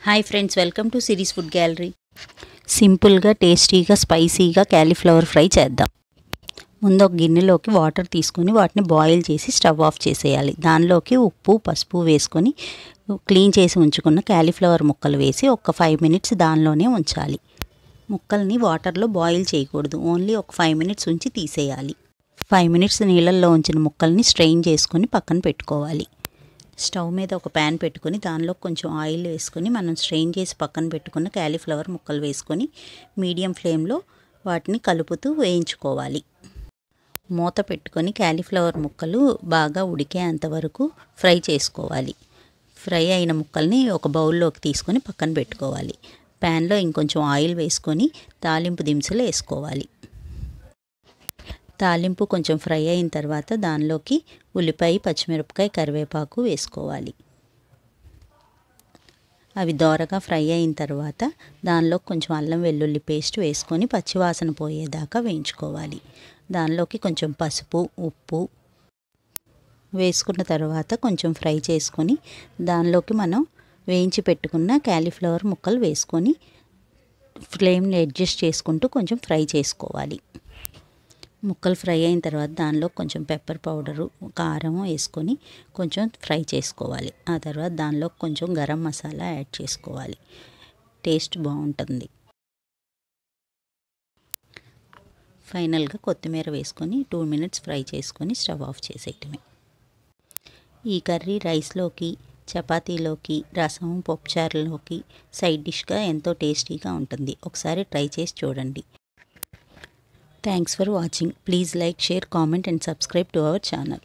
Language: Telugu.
Hi friends, welcome to series food gallery. సింపుల్గా టేస్టీగా స్పైసీగా క్యాలీఫ్లవర్ ఫ్రై చేద్దాం. ముందు ఒక గిన్నెలోకి వాటర్ తీసుకొని వాటిని బాయిల్ చేసి స్టవ్ ఆఫ్ చేసేయాలి. దానిలోకి ఉప్పు పసుపు వేసుకొని క్లీన్ చేసి ఉంచుకున్న క్యాలీఫ్లవర్ ముక్కలు వేసి ఒక 5 మినిట్స్ దానిలోనే ఉంచాలి. ముక్కల్ని వాటర్లో బాయిల్ చేయకూడదు, ఓన్లీ ఒక 5 మినిట్స్ ఉంచి తీసేయాలి. 5 మినిట్స్ నీళ్ళల్లో ఉంచిన ముక్కల్ని స్ట్రెయిన్ చేసుకొని పక్కన పెట్టుకోవాలి. స్టవ్ మీద ఒక ప్యాన్ పెట్టుకొని దానిలో కొంచెం ఆయిల్ వేసుకొని మనం స్ట్రెయిన్ చేసి పక్కన పెట్టుకున్న క్యాలీఫ్లవర్ ముక్కలు వేసుకొని మీడియం ఫ్లేమ్లో వాటిని కలుపుతూ వేయించుకోవాలి. మూత పెట్టుకొని క్యాలీఫ్లవర్ ముక్కలు బాగా ఉడికేంత వరకు ఫ్రై చేసుకోవాలి. ఫ్రై అయిన ముక్కల్ని ఒక బౌల్లోకి తీసుకొని పక్కన పెట్టుకోవాలి. ప్యాన్లో ఇంకొంచెం ఆయిల్ వేసుకొని తాలింపు దినుసులు వేసుకోవాలి. తాలింపు కొంచెం ఫ్రై అయిన తర్వాత దానిలోకి ఉల్లిపాయ, పచ్చిమిరపకాయ, కరివేపాకు వేసుకోవాలి. అవి దోరగా ఫ్రై అయిన తర్వాత దానిలో కొంచెం అల్లం వెల్లుల్లి పేస్ట్ వేసుకొని పచ్చివాసన పోయేదాకా వేయించుకోవాలి. దానిలోకి కొంచెం పసుపు, ఉప్పు వేసుకున్న తర్వాత కొంచెం ఫ్రై చేసుకొని దానిలోకి మనం వేయించి పెట్టుకున్న క్యాలీఫ్లవర్ ముక్కలు వేసుకొని ఫ్లేమ్ని అడ్జస్ట్ చేసుకుంటూ కొంచెం ఫ్రై చేసుకోవాలి. ముక్కలు ఫ్రై అయిన తర్వాత దానిలో కొంచెం పెప్పర్ పౌడరు, కారం వేసుకొని కొంచెం ఫ్రై చేసుకోవాలి. ఆ తర్వాత దానిలో కొంచెం గరం మసాలా యాడ్ చేసుకోవాలి. టేస్ట్ బాగుంటుంది. ఫైనల్గా కొత్తిమీర వేసుకొని 2 మినిట్స్ ఫ్రై చేసుకొని స్టవ్ ఆఫ్ చేసేయటమే. ఈ కర్రీ రైస్లోకి, చపాతీలోకి, రసం, పప్పుచారులోకి సైడ్ డిష్గా ఎంతో టేస్టీగా ఉంటుంది. ఒకసారి ట్రై చేసి చూడండి. Thanks for watching. Please like, share, comment and subscribe to our channel.